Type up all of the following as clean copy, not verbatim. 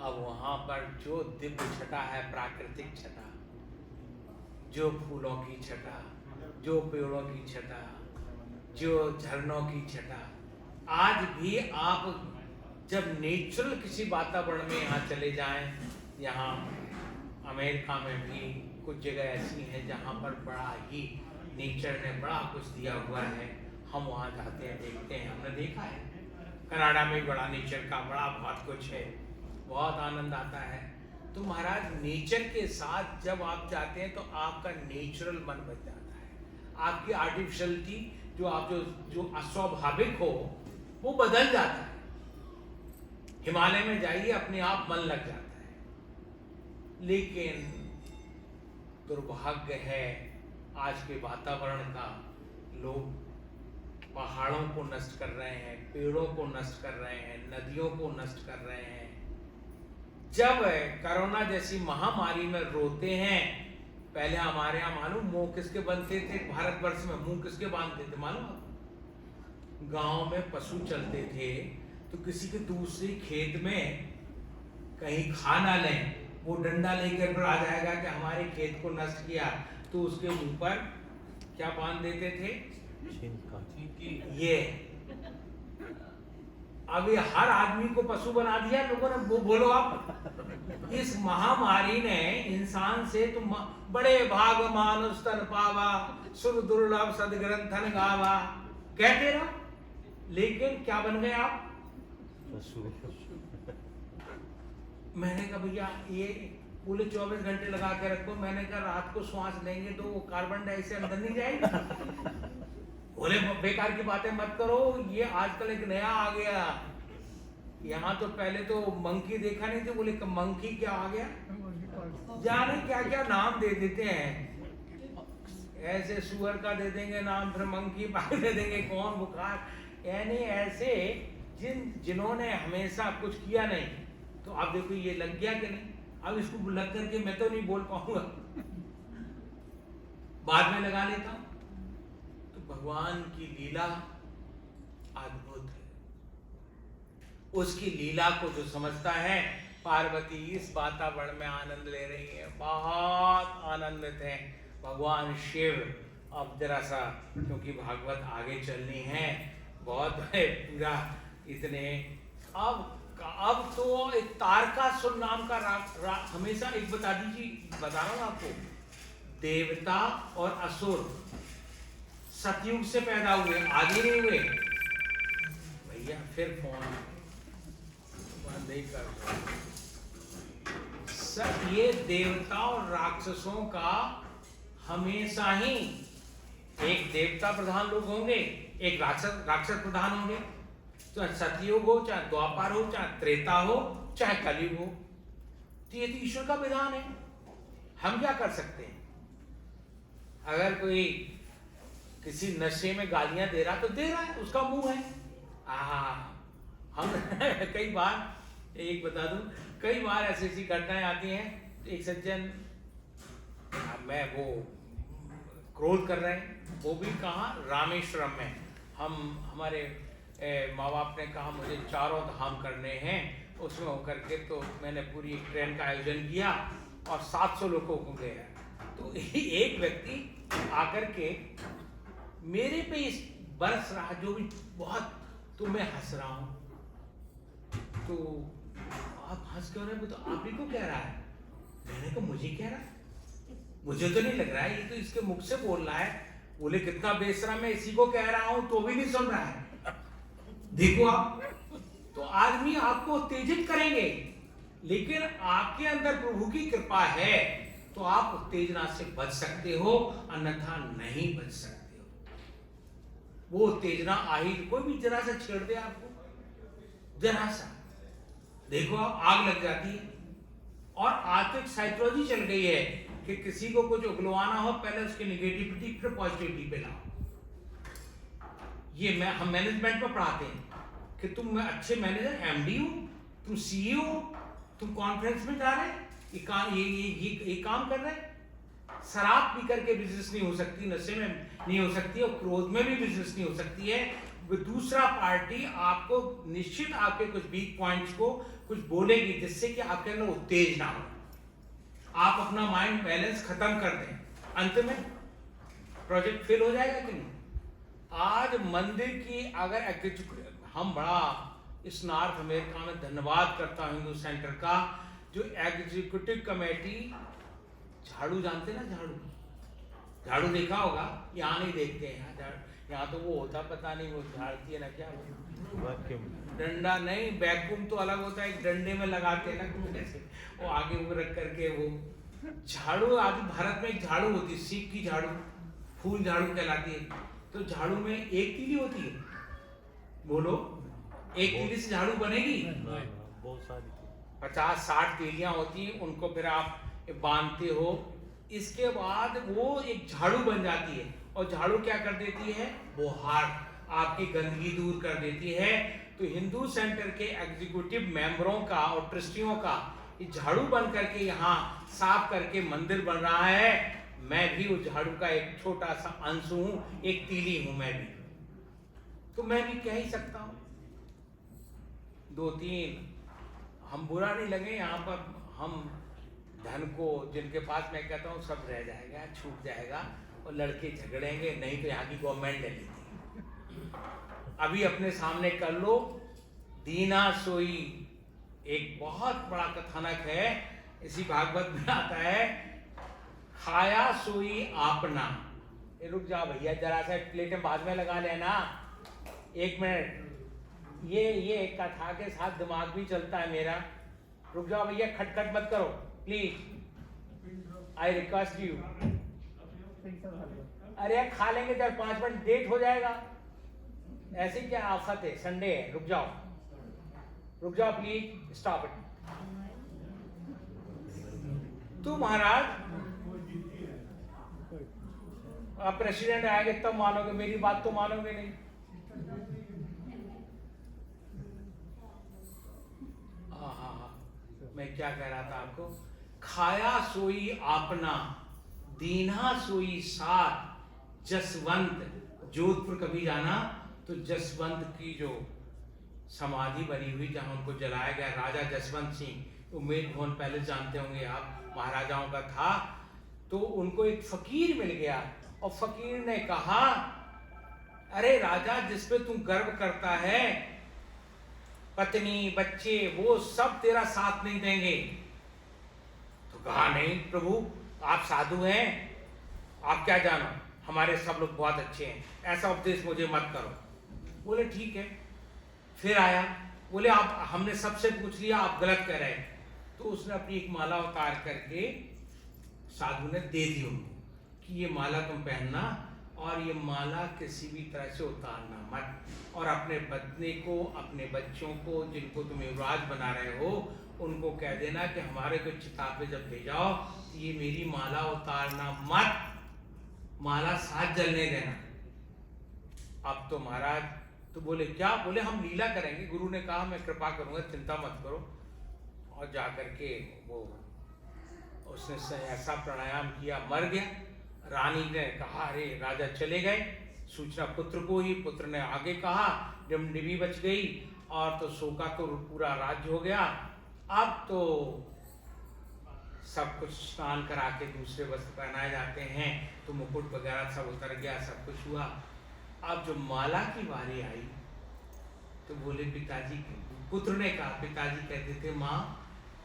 अब वहाँ पर जो दिव्य छटा है, प्राकृतिक छटा, जो फूलों की छटा, जो पेड़ों की छटा, जो झरनों की छटा, आज भी आप जब नेचुरल किसी वातावरण में यहाँ चले जाएं, यहाँ अमेरिका में भी कुछ जगह ऐसी हैं जहाँ पर बड़ा ही नेचर ने बड़ा कुछ दिया हुआ है, हम वहाँ जाते हैं, देखते हैं, हमने देखा है। कनाडा में बड़ा नेचर का बड़ा बहुत कुछ है, बहुत आनंद आता है। तो महाराज नेचर के साथ जब आप जाते हैं तो आपका नेचुरल मन बन जाता है, आपकी आर्टिफिशियलिटी जो अस्वाभाविक हो वो बदल जाता है। हिमालय में जाइए, अपने आप मन लग जाता है। लेकिन दुर्भाग्य है आज के वातावरण का, लोग पहाड़ों को नष्ट कर रहे हैं, पेड़ों को नष्ट कर रहे हैं, नदियों को नष्ट कर रहे हैं। जब कोरोना जैसी महामारी में रोते हैं, पहले हमारे यहाँ मालूम मुंह किसके बनते थे, भारतवर्ष में मुंह किसके बांधते थे मालूम? गांव में पशु चलते थे तो किसी के दूसरे खेत में कहीं खा ना लें, वो डंडा लेकर फिर आ जाएगा कि हमारे खेत को नष्ट किया, तो उसके मुंह पर क्या बांध देते थे? ये अभी हर आदमी को पशु बना दिया लोगों ने। वो बोलो आप, इस महामारी ने इंसान से तुम बड़े भाग मानुष तन पावा, सुर दुर्लभ सदग्रंथन गावा कहते रहो, लेकिन क्या बन गए आप? पशु। मैंने कहा भैया ये पूरे 24 घंटे लगा के रखो। मैंने कहा रात को श्वास लेंगे तो वो कार्बन डाइऑक्साइड अंदर नहीं जाएगी। बोले बेकार की बातें मत करो, ये आजकल एक नया आ गया। यहाँ तो पहले तो मंकी देखा नहीं थे, बोले मंकी क्या आ गया, जाने क्या क्या नाम दे देते हैं। ऐसे सुअर का दे देंगे नाम, फिर मंकी पाल दे देंगे, कौन बुखार, यानी ऐसे जिन्होंने हमेशा कुछ किया नहीं। तो आप देखो ये लग गया कि नहीं? अब इसको लग करके मैं तो नहीं बोल पाऊंगा, बाद में लगा लेता हूं। तो भगवान की लीला अद्भुत है, उसकी लीला को जो समझता है, पार्वती इस वातावरण में आनंद ले रही है, बहुत आनंदित है। भगवान शिव, अब जरा सा क्योंकि भागवत आगे चलनी है, बहुत है पूरा इतने। अब तो एक तारकासुर नाम का हमेशा एक बता दीजिए, बता रहा हूं आपको, देवता और असुर सतयुग से पैदा हुए, आगे नहीं हुए भैया। फिर फोन बंद ही कर दो। ये देवता और राक्षसों का हमेशा ही एक देवता प्रधान लोग होंगे, एक राक्षस प्रधान होंगे। चाहे सतयुग हो, चाहे द्वापर हो, चाहे त्रेता हो, चाहे कलयुग हो, तो ये तो ईश्वर का विधान है। हम क्या कर सकते हैं? अगर कोई किसी नशे में गालियां दे रहा तो दे रहा है, उसका मुंह है। हम कई बार एक बता दूं, कई बार ऐसी ऐसी घटनाएं आती हैं। एक सज्जन, मैं वो क्रोध कर रहे हैं, वो भी कहाँ, रामेश्वरम में। हमारे माँ बाप ने कहा मुझे 4 धाम करने हैं, उसमें होकर के तो मैंने पूरी ट्रेन का आयोजन किया और 700 लोगों को गया। तो एक व्यक्ति आकर के मेरे पे इस बरस रहा, जो भी बहुत, तो मैं हंस रहा हूँ। तो आप हंस क्यों रहे? तो आप ही को कह रहा है। मैंने कहा मुझे कह रहा है? मुझे तो नहीं लग रहा है, ये तो इसके मुख से बोल रहा है। बोले कितना बेशरम है, इसी को कह रहा हूं तो भी नहीं सुन रहा है। देखो आप, तो आदमी आपको उत्तेजित करेंगे, लेकिन आपके अंदर प्रभु की कृपा है तो आप उत्तेजना से बच सकते हो, अन्यथा नहीं बच सकते हो। वो उत्तेजना आई, कोई भी जरा सा छेड़ दे आपको, जरा सा, देखो आग लग जाती है। और आज तक साइकोलॉजी चल गई है कि किसी को कुछ उगलवाना हो, पहले उसकी निगेटिविटी फिर पॉजिटिविटी पे लाओ। ये हम मैनेजमेंट में पढ़ाते हैं कि तुम अच्छे मैनेजर, एमडी हो, तुम सीईओ हो, तुम कॉन्फ्रेंस में जा रहे हैं, ये काम कर रहे हैं। शराब पी करके बिजनेस नहीं हो सकती, नशे में नहीं हो सकती, और क्रोध में भी बिजनेस नहीं हो सकती है। दूसरा पार्टी आपको निश्चित आपके कुछ वीक पॉइंट्स को कुछ बोलेगी जिससे कि आपके अंदर उत्तेजना हो, आप अपना माइंड बैलेंस खत्म कर दें, अंत में प्रोजेक्ट फेल हो जाएगा कि नहीं। आज मंदिर की अगर हम बड़ा इस नॉर्थ अमेरिका में धन्यवाद करता हूं हिंदू सेंटर का, जो एग्जीक्यूटिव कमेटी, झाड़ू जानते ना, झाड़ू देखा होगा, यहाँ नहीं देखते हैं, यहाँ तो वो होता पता नहीं वो झाड़ती है ना क्या, डंडा नहीं, वैक्यूम तो अलग होता है, एक डंडे में लगाते हैं ना ऐसे, वो आगे वो रख करके वो झाड़ू। आज भारत में एक झाड़ू होती है, सीख की झाड़ू, फूल झाड़ू कहलाती है। तो झाड़ू में एक तीली होती है, बोलो एक तीली से झाड़ू बनेगी? बहुत सारी 50-60 तीलियां होती हैं, उनको फिर आप बांधते हो, इसके बाद वो एक झाड़ू बन जाती है। और झाड़ू क्या कर देती है? बोहार, आपकी गंदगी दूर कर देती है। तो हिंदू सेंटर के एग्जीक्यूटिव मेंबरों का और ट्रस्टियों का ये झाड़ू बन करके यहाँ साफ करके मंदिर बन रहा है। मैं भी उस झाड़ू का एक छोटा सा अंश हूं, एक तीली हूं मैं भी, तो मैं भी कह ही सकता हूं। 2-3 हम बुरा नहीं लगे, यहाँ पर हम धन को जिनके पास, मैं कहता हूँ सब रह जाएगा, छूट जाएगा और लड़के झगड़ेंगे, नहीं तो यहाँ की गवर्नमेंट ले लेती। अभी अपने सामने कर लो, दीना सोई, एक बहुत बड़ा कथानक है, इसी भागवत में आता है, खाया सोई आपना। ये रुक जाओ भैया, जरा सा प्लेट में बाद में लगा लेना, 1 मिनट, ये कथा के साथ दिमाग भी चलता है मेरा। रुक जाओ भैया, खटखट मत करो प्लीज, आई रिक्वेस्ट यू। अरे खा लेंगे, 4-5 मिनट डेट हो जाएगा, ऐसे क्या आफत है, संडे है, रुक जाओ प्लीज, स्टॉप इट। तो महाराज आप प्रेसिडेंट आएंगे तब मानोगे, मेरी बात तो मानोगे नहीं। मैं क्या कह रहा था आपको, खाया सोई आपना, दीना सोई साथ, जसवंत। जोधपुर कभी जाना तो जसवंत की जो समाधि बनी हुई, जहां उनको जलाया गया, राजा जसवंत सिंह, उम्मेद भवन पैलेस जानते होंगे आप, महाराजाओं का था। तो उनको एक फकीर मिल गया और फकीर ने कहा, अरे राजा, जिस पे तुम गर्व करता है, पत्नी बच्चे वो सब तेरा साथ नहीं देंगे। तो कहा, नहीं प्रभु, आप साधु हैं, आप क्या जानो, हमारे सब लोग बहुत अच्छे हैं, ऐसा उपदेश मुझे मत करो। बोले ठीक है। फिर आया, बोले आप, हमने सबसे पूछ लिया, आप गलत कह रहे हैं। तो उसने अपनी एक माला उतार करके साधु ने दे दी उनको कि ये माला तुम पहनना, और ये माला किसी भी तरह से उतारना मत, और अपने पत्नी को, अपने बच्चों को, जिनको तुम युवराज बना रहे हो, उनको कह देना कि हमारे को चिता पे जब भेजाओ तो ये मेरी माला उतारना मत, माला साथ जलने देना। अब तो महाराज तो बोले क्या? बोले हम लीला करेंगे, गुरु ने कहा मैं कृपा करूंगा, चिंता मत करो। और जाकर के वो उसने ऐसा प्राणायाम किया, मर गया। रानी ने कहा, अरे राजा चले गए, सूचना पुत्र को ही, पुत्र ने आगे कहा, जब डिबी बच गई और तो शोका तो पूरा राज्य हो गया। अब तो सब कुछ स्नान करा के दूसरे वस्त्र पहनाए जाते हैं, तो मुकुट वगैरह सब उतर गया, सब कुछ हुआ। अब जो माला की बारी आई तो बोले पिताजी, पुत्र ने कहा, पिताजी कहते थे, माँ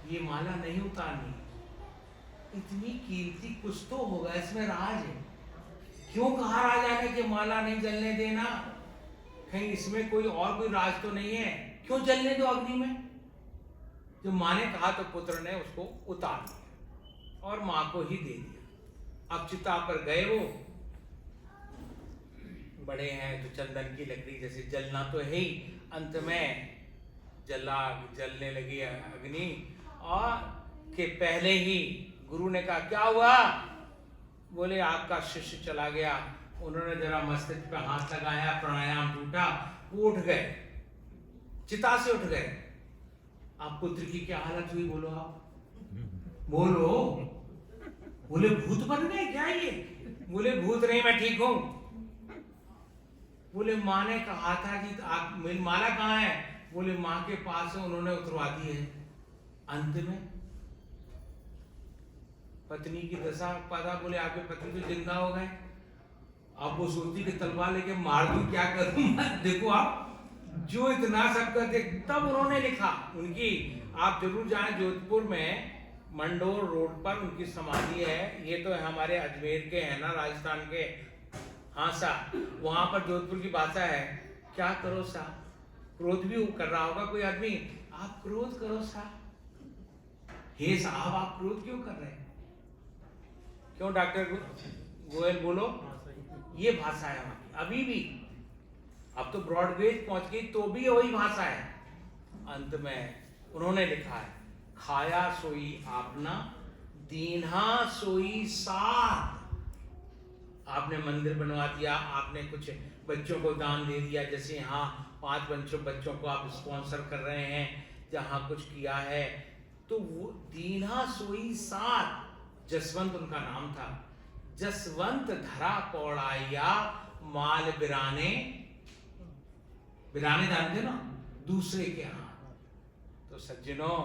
ये माला नहीं उतारनी, इतनी कीमती कुछ तो होगा, इसमें राज है। क्यों कहा राजा ने कि माला नहीं जलने देना, कहीं इसमें कोई और कोई राज तो नहीं है, क्यों जलने दो अग्नि में? जो माँ ने कहा तो पुत्र ने उसको उतार दिया और माँ को ही दे दिया। अब चिता पर गए, वो बड़े हैं तो चंदन की लकड़ी जैसे जलना तो है ही, अंत में जलने लगी अग्नि। और के पहले ही गुरु ने कहा, क्या हुआ? बोले आपका शिष्य चला गया। उन्होंने जरा मस्तिष्क पे हाथ लगाया, प्राणायाम टूटा, वो उठ गए, चिता से उठ गए। आप पुत्र की क्या हालत हुई बोलो? आप बोलो। बोले भूत बन गए क्या ये? बोले भूत नहीं, मैं ठीक हूं। बोले माँ ने कहा था कि आप, मेरी माला कहाँ है? बोले माँ के पास है, उन्होंने उतरवा दी है। अंत में पत्नी की दशा पता, बोले आपके पति तो जिंदा हो गए। अब वो सोचती कि तलवार लेके मार दूं, क्या करूं मैं? देखो आप, जो इतना सब करते, तब उन्होंने लिखा उनकी, आप जरूर जाएं, जोधपुर में मंडोर रोड पर उनकी समाधि है। ये तो है हमारे अजमेर के है ना, राजस्थान के। हाँ सा, वहां पर जोधपुर की भाषा है, क्या करो सा? क्रोध भी कर रहा होगा कोई आदमी, आप क्रोध करो सा। हे साहब, आप क्रोध क्यों कर रहे हैं? क्यों डॉक्टर गोयल बोलो? ये भाषा है हमारी अभी भी। अब तो ब्रॉडगेज पहुंच गई तो भी वही भाषा है। अंत में उन्होंने लिखा है, खाया सोई आपना, दीन्हा सोई साथ। आपने मंदिर बनवा दिया, आपने कुछ बच्चों को दान दे दिया, जैसे यहाँ 5 बच्चों को आप स्पॉन्सर कर रहे हैं, जहाँ कुछ किया है, तो वो दीन्हा सोई साथ। जसवंत उनका नाम था। जसवंत धरा पौड़ाया माल बिराने, बिराने जानते ना, दूसरे के हाथ। तो सज्जनों,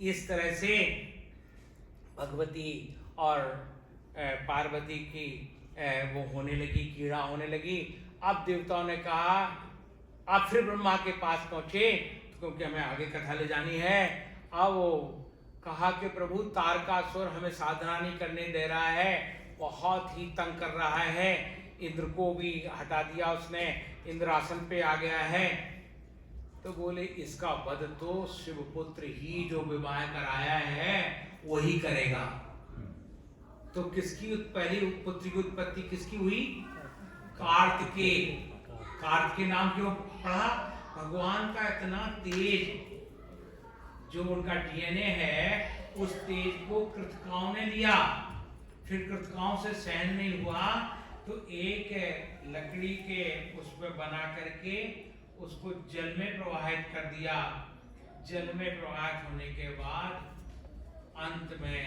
इस तरह से भगवती और पार्वती की वो होने लगी, कीड़ा होने लगी। अब देवताओं ने कहा, अब फिर ब्रह्मा के पास पहुंचे, क्योंकि हमें आगे कथा ले जानी है। अब वो कहा कि प्रभु, तारकासुर हमें साधना नहीं करने दे रहा है, बहुत ही तंग कर रहा है। इंद्र को भी हटा दिया उसने, इंद्रासन पे आ गया है। तो बोले इसका वध तो शिवपुत्र ही जो विवाह कराया है वही करेगा। तो किसकी पहली पुत्र की उत्पत्ति किसकी हुई? कार्तिकेय। कार्तिकेय नाम क्यों पड़ा? भगवान का इतना तेज, जो उनका डीएनए है, उस तेज को कृतकाओं ने लिया। फिर कृतकाओं से सहन नहीं हुआ तो एक लकड़ी के उस पर बना करके उसको जल में प्रवाहित कर दिया। जल में प्रवाहित होने के बाद अंत में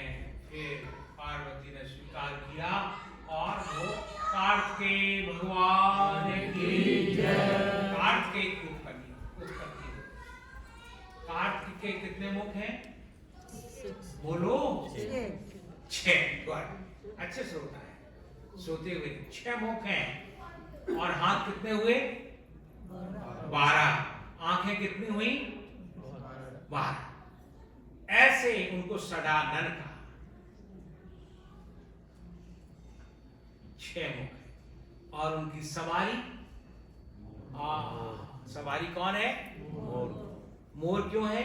फिर पार्वती ने स्वीकार किया और वो कार्तिकेय भगवान की जय। कार्तिकेय की उत्पत्ति। कार्तिकेय के कितने मुख हैं? बोलो 6। अच्छे श्रोता है, सोते हुए 6 मुख हैं। और हाथ कितने हुए? 12। आंखें कितनी हुई? 12। ऐसे उनको सडानन कहा। 6 मुख। और उनकी सवारी, सवारी कौन है? मोर क्यों है?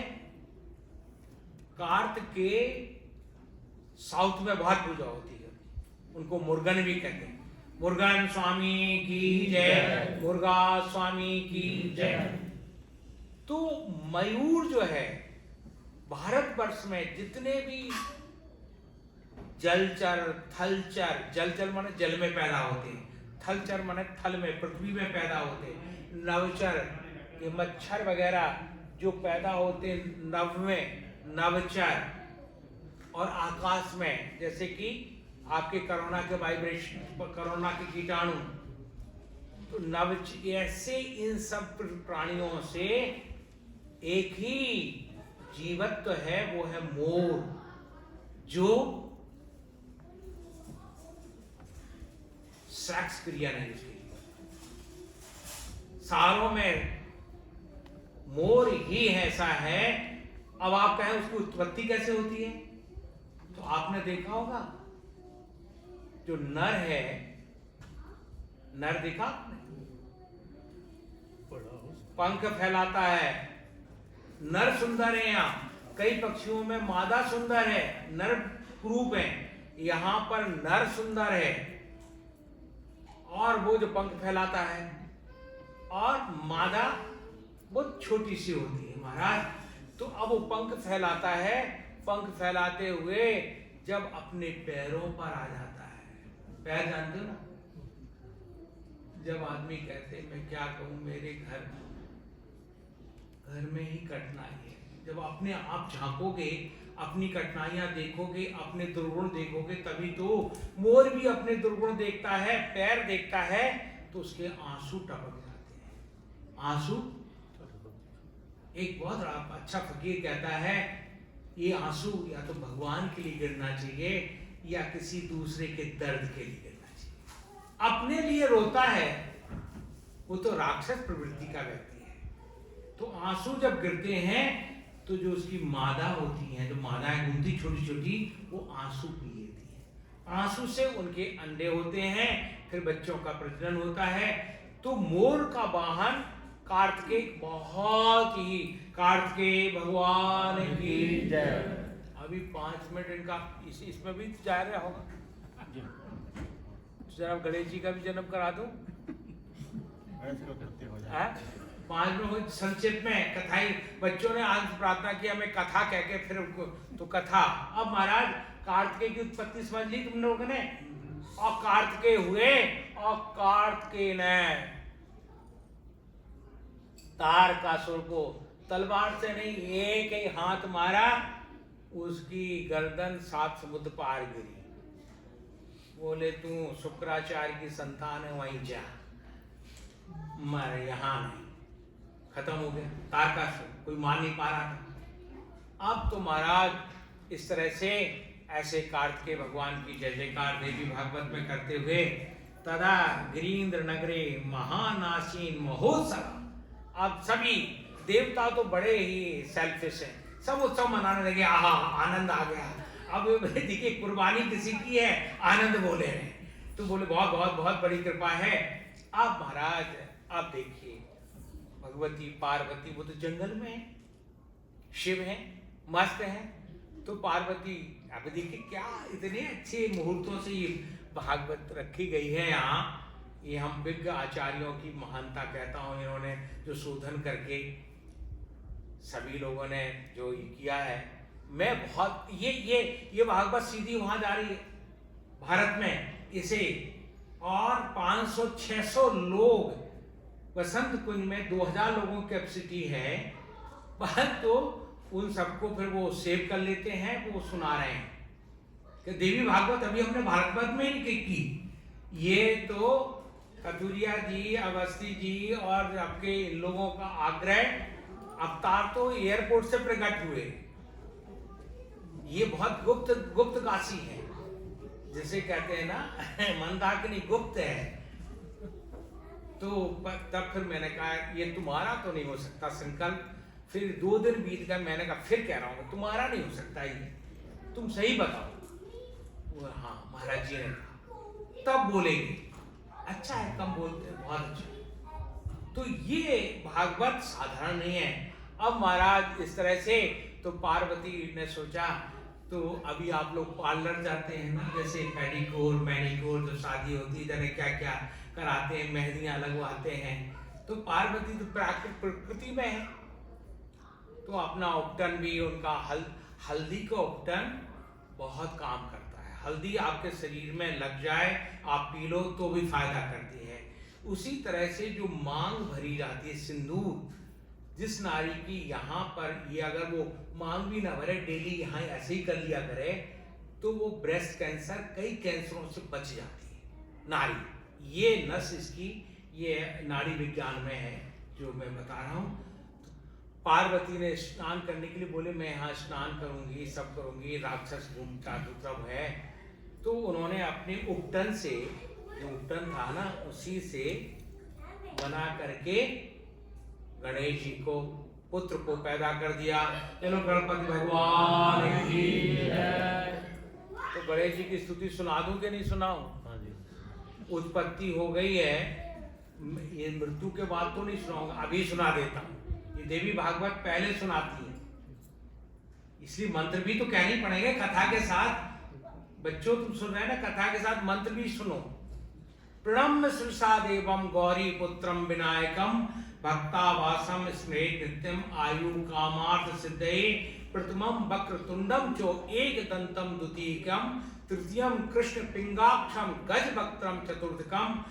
कार्तिकेय साउथ में बहुत पूजा होती है, उनको मुर्गन भी कहते हैं। मुर्गन स्वामी की जय, मुर्गा स्वामी की जय। तो मयूर जो है, भारतवर्ष में जितने भी जलचर, थलचर, जलचर माने जल में पैदा होते हैं, थलचर माने थल में, पृथ्वी में पैदा होते हैं, नवचर के मच्छर वगैरह जो पैदा होते हैं नव में, नवचर, और आकाश में, जैसे कि आपके कोरोना के वाइब्रेशन, कोरोना के कीटाणु, तो नवच, ऐसे इन सब प्राणियों से एक ही जीवत्व है, वो है मोर, जो सेक्स क्रिया नहीं उसकी। सारों में मोर ही ऐसा है। अब आप कहें उसकी उत्पत्ति कैसे होती है, तो आपने देखा होगा जो नर है, नर देखा, पंख फैलाता है, नर सुंदर है। यहाँ कई पक्षियों में मादा सुंदर है, नर कुरूप है। यहां पर नर सुंदर है और वो जो पंख फैलाता है, और मादा बहुत छोटी सी होती है महाराज। तो अब वो पंख फैलाता है, पंख फैलाते हुए जब अपने पैरों पर आ जाता है, पैर जानते हो ना, जब आदमी कहते मैं क्या कहूं, मेरे घर में ही कठिनाई है। जब अपने आप झांकोगे, अपनी कठिनाइयां देखोगे, अपने दुर्गुण देखोगे, तभी तो मोर भी अपने दुर्गुण देखता है, पैर देखता है, तो उसके आंसू टपक जाते हैं। आंसू, एक बहुत अच्छा फकीर कहता है ये आंसू या तो भगवान के लिए गिरना चाहिए या किसी दूसरे के दर्द के लिए गिरना चाहिए। अपने लिए रोता है वो तो राक्षस प्रवृत्ति का व्यक्ति है। तो आंसू जब गिरते हैं तो जो उसकी मादा होती हैं, जो मादाएं घूमती छोटी छोटी, वो आंसू पी लेती हैं। आंसू से उनके अंडे होते हैं, फिर बच्चों का प्रजनन होता है। तो मोर का वाहन कार्तिकेय, बहुत ही कार्तिकेय भगवान की जय। अभी 5 मिनट इनका इसमें भी जा रहा होगा। जरा गणेश जी का भी जन्म करा दूं। 5 मिनट संक्षिप्त में कथाई, बच्चों ने आज प्रार्थना की हमें कथा कह के, फिर तो कथा। अब महाराज कार्तिकेय की उत्पत्ति समझ ली तुम लोगों ने। और कार्तिकेय हुए, और कार्तिकेय ने तारकासुर को तलवार से नहीं, एक ही हाथ मारा, उसकी गर्दन 7 समुद्र पार गिरी। बोले तू शुक्राचार्य की संतान है, वहीं जा, मर, यहां नहीं। खत्म हो गया तारकासुर, कोई मार नहीं पा रहा था। अब तो महाराज इस तरह से ऐसे कार्तिकेय भगवान की जय जयकार देवी भागवत में करते हुए, तदा गिरीन्द्र नगरे महानासीन महोत्सव। अब सभी देवता तो बड़े ही सेल्फिश हैं, सब उत्सव मनाने लगे, आहा आनंद आ गया। अब देखिए कुर्बानी किसी की है, आनंद बोले हैं। तो बोले बहुत बहुत बहुत बड़ी कृपा है। अब महाराज अब देखिए भगवती पार्वती वो तो जंगल में है, शिव है, मस्त है। तो पार्वती, अब देखिए क्या इतने अच्छे मुहूर्तों से ये भागवत रखी गई है यहाँ। ये हम विज्ञ आचार्यों की महानता कहता हूँ, इन्होंने जो शोधन करके सभी लोगों ने जो ये किया है। मैं बहुत ये भागवत सीधी वहां जा रही है भारत में इसे, और 500-600 लोग, वसंत कुंज में 2000 लोगों की कैपेसिटी है, तो उन सबको फिर वो सेव कर लेते हैं, वो सुना रहे हैं कि देवी भागवत अभी हमने भारत में ही की। ये तो कथुरिया जी, अवस्थी जी और आपके इन लोगों का आग्रह, अवतार तो एयरपोर्ट से प्रकट हुए। ये बहुत गुप्त काशी है, जिसे कहते हैं ना मंदाकिनी गुप्त है। तो तब फिर मैंने कहा ये तुम्हारा तो नहीं हो सकता संकल्प। फिर 2 दिन बीत गए, मैंने कहा फिर कह रहा हूँ तुम्हारा नहीं हो सकता, ये तुम सही बताओ। वो हाँ महाराज जी ने कहा, तब बोलेंगे। अच्छा है, कम बोलते हैं, बहुत अच्छा। तो ये भागवत साधारण नहीं है। अब महाराज इस तरह से तो पार्वती ने सोचा, तो अभी आप लोग पार्लर जाते हैं ना, जैसे पेडिक्योर मैनिक्योर, जो शादी होती है जाने क्या क्या कराते हैं, मेहंदियां लगवाते हैं। तो पार्वती तो प्राकृतिक प्रकृति में है, तो अपना उपटन भी उनका हल्दी का उपटन बहुत काम करता है। हल्दी आपके शरीर में लग जाए, आप पी लो तो भी फायदा करती है। उसी तरह से जो मांग भरी जाती है, सिंदूर, जिस नारी की यहाँ पर ये अगर वो मांग भी ना भरे, डेली यहाँ ऐसे ही कर लिया करे, तो वो ब्रेस्ट कैंसर, कई कैंसरों से बच जाती है नारी। ये नस इसकी, ये नाड़ी विज्ञान में है जो मैं बता रहा हूँ। पार्वती ने स्नान करने के लिए बोले, मैं यहाँ स्नान करूंगी, सब करूंगी, राक्षस घूम चातुक्रम है। तो उन्होंने अपने उपटन से, जो उपटन था ना, उसी से बना करके गणेश जी को, पुत्र को पैदा कर दिया। चलो गणपति भगवान की जय। तो गणेश जी की स्तुति सुना दूं कि नहीं सुनाऊं? उत्पत्ति हो गई है, ये मृत्यु के बाद तो नहीं सुनाऊंगा, अभी सुना देता हूं। ये देवी भागवत पहले सुनाती है, इसलिए मंत्र भी तो कहनी पड़ेंगे कथा के साथ। बच्चों तुम सुन रहे हैं ना, कथा के साथ मंत्र भी सुनो। प्रणम्य शीर्षा देवम गौरी पुत्रम विनायकम भक्तावासम स्मृत नित्यम आयु कामार्थ सिद्धये प्रथमम वक्रतुंडम चो एक दंतम द्वितीयकम तृतीयम कृष्ण पिंगाक्षम गज वक्त्रम चतुर्थकम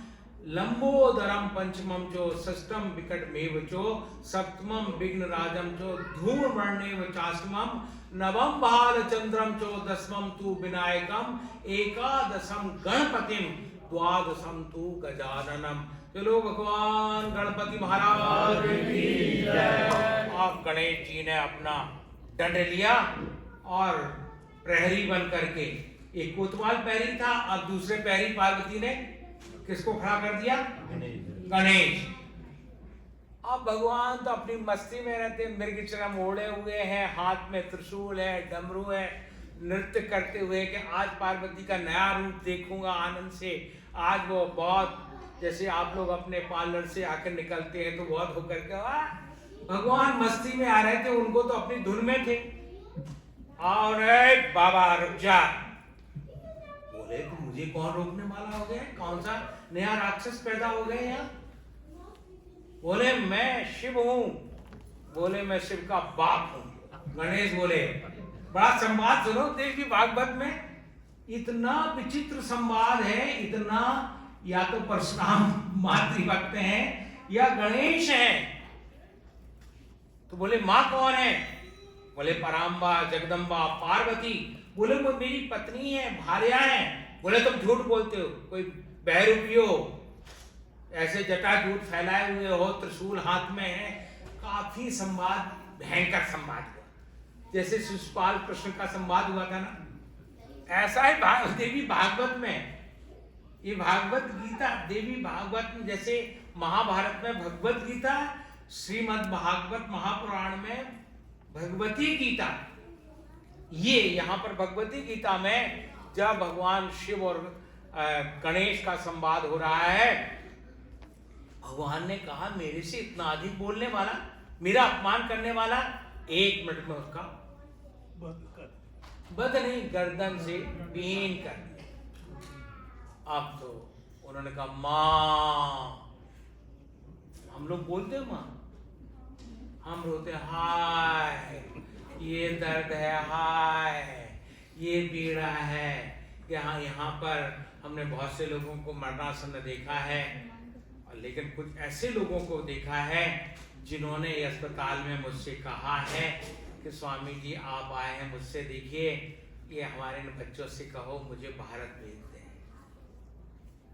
लंबोदरम पंचमम चो षष्ठम विकटमेव चो सप्तमम विघ्नराजम चो धूम्रवर्णेव चाष्टमम नवम भालचंद्रम चो दशमम तु विनायकम एकादशम गणपतिम द्वादशम तु गजाननम चलो भगवान गणपति महाराज की जय। अब गणेश जी ने अपना दंड लिया और प्रहरी बन करके, एक कोतवाल प्रहरी था, अब दूसरे प्रहरी पार्वती ने किसको खड़ा कर दिया? गणेश। अब भगवान तो अपनी मस्ती में रहते, मृग चरम ओढ़े हुए हैं, हाथ में त्रिशूल है, डमरू है, नृत्य करते हुए कि आज पार्वती का नया रूप देखूंगा आनंद से। आज वो बहुत, जैसे आप लोग अपने पार्लर से आकर निकलते हैं तो बहुत होकर के भगवान मस्ती में आ रहे थे, उनको तो अपनी धुन में थे। और बाबा रुक जा, बोले तो मुझे कौन रोकने वाला हो गया? कौन सा नया राक्षस पैदा हो गया यहाँ? बोले मैं शिव हूं। बोले मैं शिव का बाप हूं। गणेश बोले, बड़ा संवाद सुनो देवी भागवत में, इतना विचित्र संवाद है, इतना, या तो परशुराम मातृभक्त हैं या गणेश हैं। तो बोले माँ कौन है? बोले पराम्बा, जगदम्बा, पार्वती। बोले वो मेरी पत्नी है, भार्या है। बोले तुम झूठ बोलते हो, कोई बहरूपी हो, ऐसे जटाजूट फैलाए हुए हो, त्रिशूल हाथ में है। काफी संवाद, भयंकर संवाद हुआ, जैसे शिशुपाल कृष्ण का संवाद हुआ था ना, ऐसा है देवी भागवत में। ये भागवत गीता देवी भागवत में, जैसे महाभारत में भगवत गीता, श्रीमद् भागवत महापुराण में भगवती गीता, ये यहाँ पर भगवती गीता में जब भगवान शिव और गणेश का संवाद हो रहा है, भगवान ने कहा मेरे से इतना अधिक बोलने वाला, मेरा अपमान करने वाला, 1 मिनट में उसका बद नहीं, गर्दन से बीन कर दिया। अब तो उन्होंने कहा माँ, हम लोग बोलते हैं माँ, हम रोते हाय, ये दर्द है, हाय ये पीड़ा है। यहाँ पर हमने बहुत से लोगों को मरणासन्न देखा है, लेकिन कुछ ऐसे लोगों को देखा है जिन्होंने अस्पताल में मुझसे कहा है कि स्वामी जी आप आए हैं मुझसे, देखिए ये हमारे बच्चों से कहो मुझे भारत भेज दें।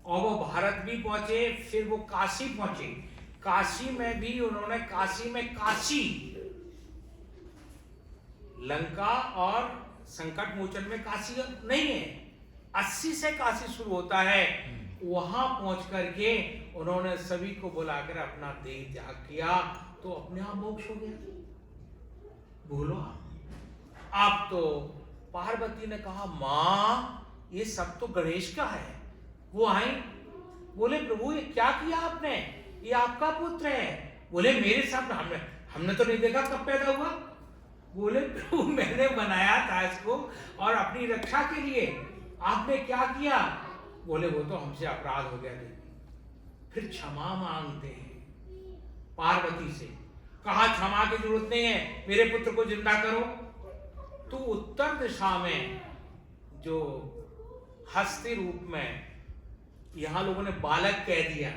और वो भारत भी पहुंचे, फिर वो काशी पहुंचे। काशी में भी उन्होंने, काशी में, काशी लंका और संकट मोचन में काशी नहीं है, 80 से काशी शुरू होता है। वहां पहुंच करके उन्होंने सभी को बुलाकर अपना देह त्याग किया, तो अपने आप मोक्ष हो गया। बोलो आप तो पार्वती ने कहा माँ ये सब तो गणेश का है। वो आई, बोले प्रभु ये क्या किया आपने, ये आपका पुत्र है। बोले मेरे साथ हमने तो नहीं देखा कब पैदा हुआ। बोले प्रभु मैंने बनाया था इसको और अपनी रक्षा के लिए, आपने क्या किया? बोले वो तो हमसे अपराध हो गया। फिर क्षमा मांगते हैं पार्वती से, कहा क्षमा की जरूरत नहीं है, मेरे पुत्र को जिंदा करो। तो उत्तर दिशा में जो हस्ती रूप में, यहां लोगों ने बालक कह दिया,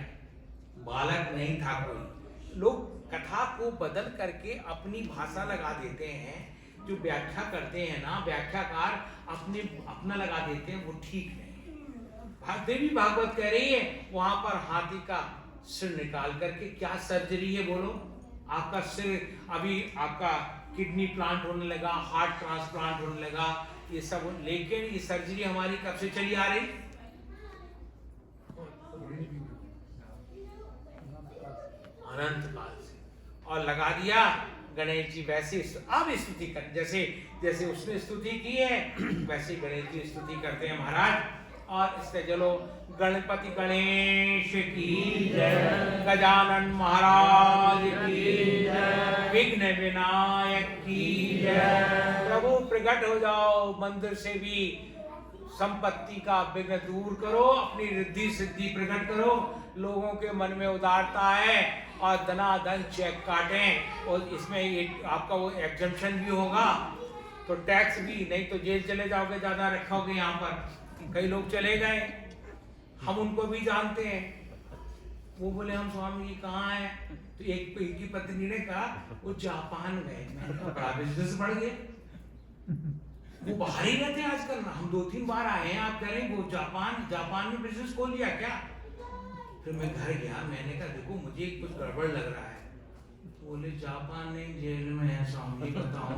बालक नहीं था कोई। लोग कथा को बदल करके अपनी भाषा लगा देते हैं, जो व्याख्या करते हैं ना व्याख्याकार अपना लगा देते हैं, वो ठीक नहीं। देवी भागवत कह रही है वहां पर हाथी का सिर निकाल करके, क्या सर्जरी है बोलो? आपका सिर, अभी आपका किडनी प्लांट होने लगा, हार्ट ट्रांसप्लांट होने लगा, ये सब, लेकिन ये सर्जरी हमारी कब से चली आ रही? अनंत काल से। और लगा दिया गणेश जी वैसे अब स्तुति कर, जैसे जैसे उसने स्तुति की है वैसे गणेश जी स्तुति करते हैं महाराज। और इससे चलो गणपति गणेश की जय, गजानन महाराज की जय, विघ्न विनायक की जय। प्रभु प्रकट हो जाओ, मंदिर से भी संपत्ति का विघ्न दूर करो, अपनी रिद्धि सिद्धि प्रकट करो, लोगों के मन में उदारता है और धनाधन चेक काटें। और इसमें एक आपका वो एग्जम्पशन भी होगा, तो टैक्स भी, नहीं तो जेल चले जाओगे, ज्यादा रखोगे। यहाँ पर कई लोग चले गए, हम उनको भी जानते हैं। वो बोले हम स्वामी जी कहाँ हैं? तो एक की पत्नी ने कहा वो जापान गए। मैंने कहा बड़ा बिजनेस बढ़ गया, वो बाहर ही रहते हैं आजकल। हम 2-3 बार आए हैं, आप कह रहे हैं वो जापान में बिजनेस खोल लिया क्या? फिर मैं घर गया, मैंने कहा देखो मुझे कुछ गड़बड़ लग रहा है। बोले जापान नहीं जेल में है स्वामी, बताओ।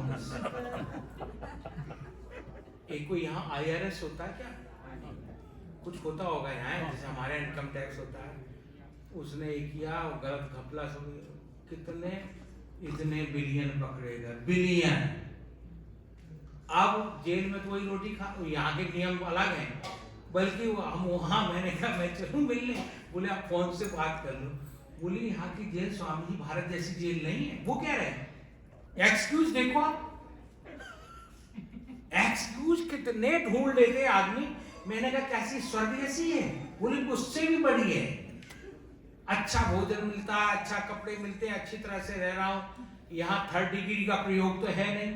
एक कोई यहाँ IRS होता है क्या, कुछ होता होगा यहाँ जैसे हमारे इनकम टैक्स होता है, उसने किया गलत घपला समझ, कितने इतने बिलियन पकड़ेगा, बिलियन। अब जेल में तो वही रोटी खा, यहाँ के नियम अलग हैं, बल्कि हम वहाँ, मैंने कहा मैं चलूँ मिलने, बोले आप फोन से बात कर लो। बोले यहाँ की जेल स्वामी जी भारत जैसी जेल नहीं है। वो कह रहे हैं एक्सक्यूज, देखो आप एक्सक्यूज कितने ढूंढ लेते आदमी। मैंने कहा कैसी स्वर्ग जैसी है। बोले उससे भी बड़ी है, अच्छा भोजन मिलता है, अच्छा कपड़े मिलते हैं, अच्छी तरह से रह रहा हूं। यहाँ 3rd डिग्री का प्रयोग तो है नहीं।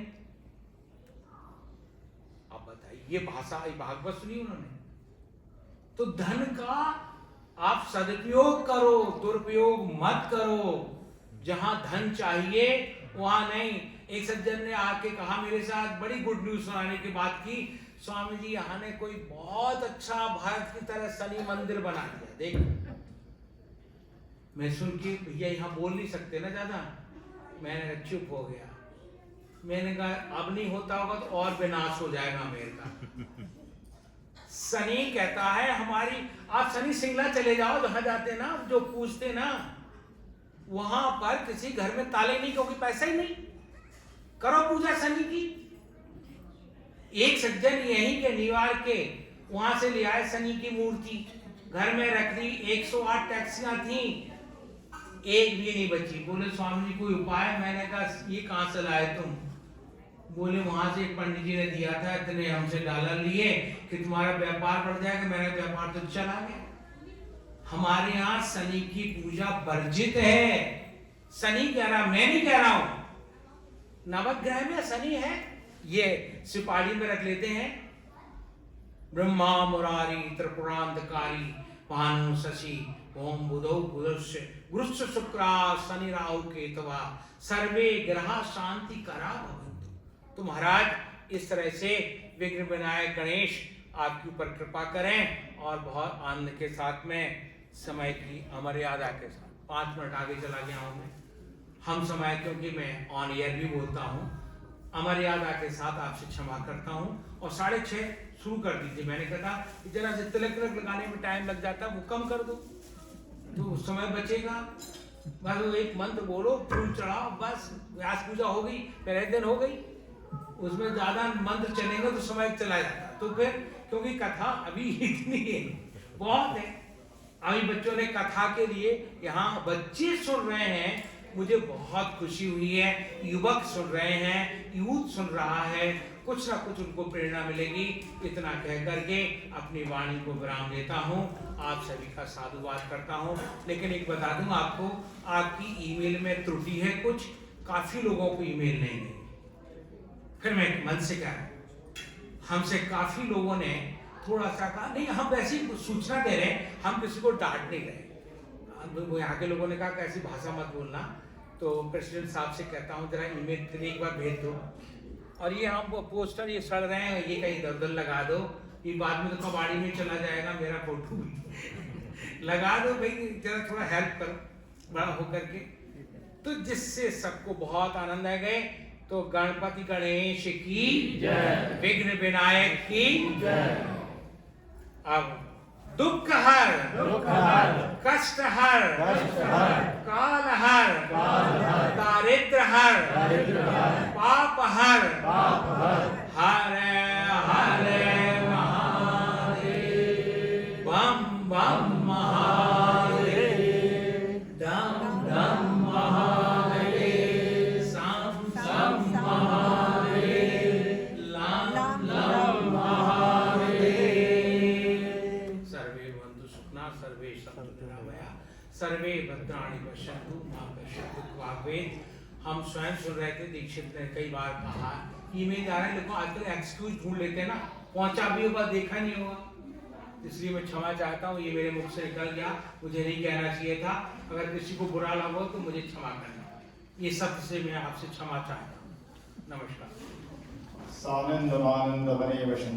अब बताइए, ये भाषा, ये भागवत सुनी उन्होंने। तो धन का आप सदुपयोग करो, दुरुपयोग मत करो। जहां धन चाहिए वहां नहीं। एक सज्जन ने आके कहा मेरे साथ, बड़ी गुड न्यूज सुनाने की बात की, स्वामी जी यहाँ ने कोई बहुत अच्छा भारत की तरह शनि मंदिर बना दिया। देख, मैं सुन के, भैया यहाँ बोल नहीं सकते ना ज्यादा, मैंने चुप हो गया। मैंने कहा अब नहीं होता होगा तो और विनाश हो जाएगा अमेरिका। शनि कहता है हमारी, आप शनि सिंगला चले जाओ, जहां जाते ना जो पूछते ना, वहां पर किसी घर में ताले नहीं, क्योंकि पैसा ही नहीं। करो पूजा शनि की। एक सज्जन यहीं के निवार के वहां से ले आए शनि की मूर्ति, घर में रख दी। 108 टैक्सियां थी, एक भी नहीं बची। बोले स्वामी जी कोई उपाय। मैंने कहा ये कहां से लाए तुम। बोले वहां से एक पंडित जी ने दिया था, इतने हमसे डॉलर लिए कि तुम्हारा व्यापार बढ़ जाएगा। मेरा व्यापार तो चला गया। हमारे यहाँ शनि की पूजा वर्जित है। शनि कह रहा, मैं नहीं कह रहा हूं। नवग्रह में शनि है, ये सिपाही में रख लेते हैं। ब्रह्मा मुरारी त्रिपुरांतकारी भानु शशि ओम बुधौ बुधस्य गुरुश्च शुक्रा शनि राहु केतवा सर्वे ग्रह शांति करा भवन्तु। तो महाराज इस तरह से विघ्न विनायक गणेश आपके ऊपर कृपा करें, और बहुत आनंद के साथ में समय की अमर्यादा के साथ 5 मिनट आगे चला गया हूं मैं। हम समय, क्योंकि मैं ऑन एयर भी बोलता हूं, अमर्यादा के साथ आपसे क्षमा करता हूं। और 6:30 शुरू कर दीजिए। मैंने कहा कि जरा से तिलक लगाने में टाइम लग जाता है, वो कम कर दो तो समय बचेगा। बस वो एक मंत्र बोलो, फूल चढ़ाओ, बस व्यास पूजा हो गई, पहले दिन हो गई। उसमें ज्यादा मंत्र चलेंगे तो समय चला जाता। तो फिर क्योंकि कथा अभी इतनी है, बहुत है। अभी बच्चों ने कथा के लिए, यहाँ बच्चे सुन रहे हैं, मुझे बहुत खुशी हुई है। युवक सुन रहे हैं, यूथ सुन रहा है, कुछ ना कुछ उनको प्रेरणा मिलेगी। इतना कह करके अपनी वाणी को विराम देता हूँ। आप सभी का साधुवाद करता हूँ। लेकिन एक बता दूं आपको, आपकी ईमेल में त्रुटि है कुछ, काफी लोगों को ईमेल नहीं गई। फिर मैं मन से कहा, हमसे काफी लोगों ने थोड़ा सा कहा नहीं, हम वैसी सूचना दे रहे हैं, हम किसी को डांट नहीं रहे। यहाँ के लोगों ने कहा कि ऐसी भाषा मत बोलना। तो प्रेसिडेंट साहब से कहता हूँ जरा ईमेल के लिए एक बार भेज दो। और ये हम पोस्टर ये सड़ रहे हैं, ये कहीं दर लगा दो, ये बाद में तो कबाड़ी में चला जाएगा मेरा फोटो भी। लगा दो भाई, जरा थोड़ा हेल्प करो बड़ा होकर के। तो जिससे सबको बहुत आनंद आ गए। तो गणपति गणेश की जय, विघ्न विनायक की जय। अब दुख हर कष्ट हर काल हर दारिद्र हर पाप हर हरे हरे महादेव बम बम महादेव डम डम महादेव सम सम महादेव लम लम महादेव। सर्वे बंधु सुखना सर्वे संतु निरामया सर्वे भद्राणि पश्यन्तु मा कश्चित् दुःखभाग् भवेत्। हम स्वयं सुन रहे थे, दीक्षित ने कई बार कहा ईमेल आ रहे हैं, लेकिन आजकल एक्सक्यूज ढूंढ लेते हैं ना, पहुंचा भी होगा देखा नहीं होगा। इसलिए मैं क्षमा चाहता हूँ, ये मेरे मुख से निकल गया, मुझे नहीं कहना चाहिए था। अगर किसी को बुरा लगा हो तो मुझे क्षमा करना। ये सब से मैं आपसे क्षमा चाहता हूँ। नमस्कार। सानंद मानंद बने वशन